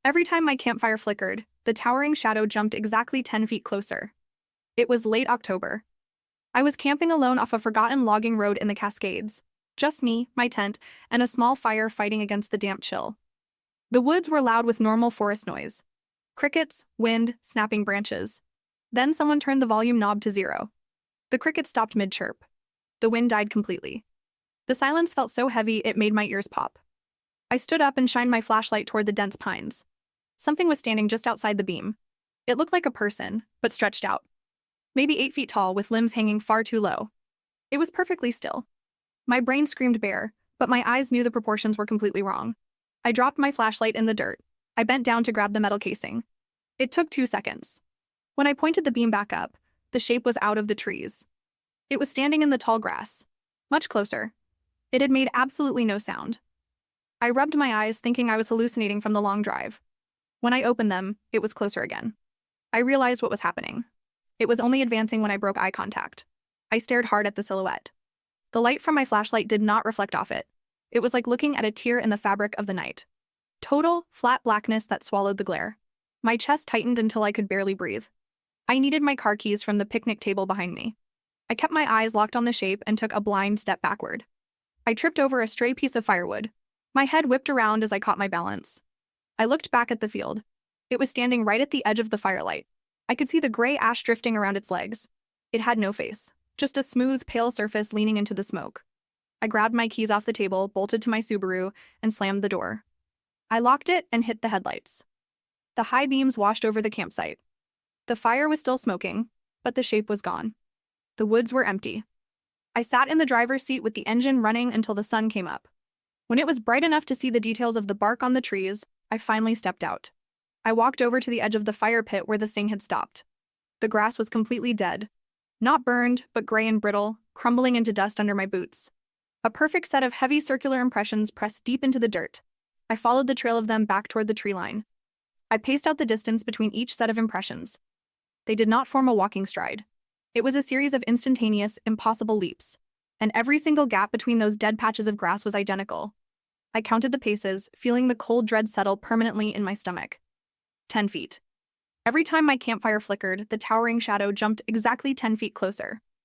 Every time my campfire flickered, the towering shadow jumped exactly 10 feet closer. It was late October. I was camping alone off a forgotten logging road in the Cascades. Just me, my tent, and a small fire fighting against the damp chill. The woods were loud with normal forest noise. Crickets, wind, snapping branches. Then someone turned the volume knob to 0. The crickets stopped mid-chirp. The wind died completely. The silence felt so heavy it made my ears pop. I stood up and shined my flashlight toward the dense pines. Something was standing just outside the beam. It looked like a person, but stretched out. Maybe 8 feet tall, with limbs hanging far too low. It was perfectly still. My brain screamed bear, but my eyes knew the proportions were completely wrong. I dropped my flashlight in the dirt. I bent down to grab the metal casing. It took 2 seconds. When I pointed the beam back up, the shape was out of the trees. It was standing in the tall grass. Much closer. It had made absolutely no sound. I rubbed my eyes, thinking I was hallucinating from the long drive. When I opened them, it was closer again. I realized what was happening. It was only advancing when I broke eye contact. I stared hard at the silhouette. The light from my flashlight did not reflect off it. It was like looking at a tear in the fabric of the night. Total, flat blackness that swallowed the glare. My chest tightened until I could barely breathe. I needed my car keys from the picnic table behind me. I kept my eyes locked on the shape and took a blind step backward. I tripped over a stray piece of firewood. My head whipped around as I caught my balance. I looked back at the field. It was standing right at the edge of the firelight. I could see the gray ash drifting around its legs. It had no face, just a smooth, pale surface leaning into the smoke. I grabbed my keys off the table, bolted to my Subaru, and slammed the door. I locked it and hit the headlights. The high beams washed over the campsite. The fire was still smoking, but the shape was gone. The woods were empty. I sat in the driver's seat with the engine running until the sun came up. When it was bright enough to see the details of the bark on the trees, I finally stepped out. I walked over to the edge of the fire pit where the thing had stopped. The grass was completely dead. Not burned, but gray and brittle, crumbling into dust under my boots. A perfect set of heavy circular impressions pressed deep into the dirt. I followed the trail of them back toward the tree line. I paced out the distance between each set of impressions. They did not form a walking stride. It was a series of instantaneous, impossible leaps. And every single gap between those dead patches of grass was identical. I counted the paces, feeling the cold dread settle permanently in my stomach. 10 feet. Every time my campfire flickered, the towering shadow jumped exactly 10 feet closer.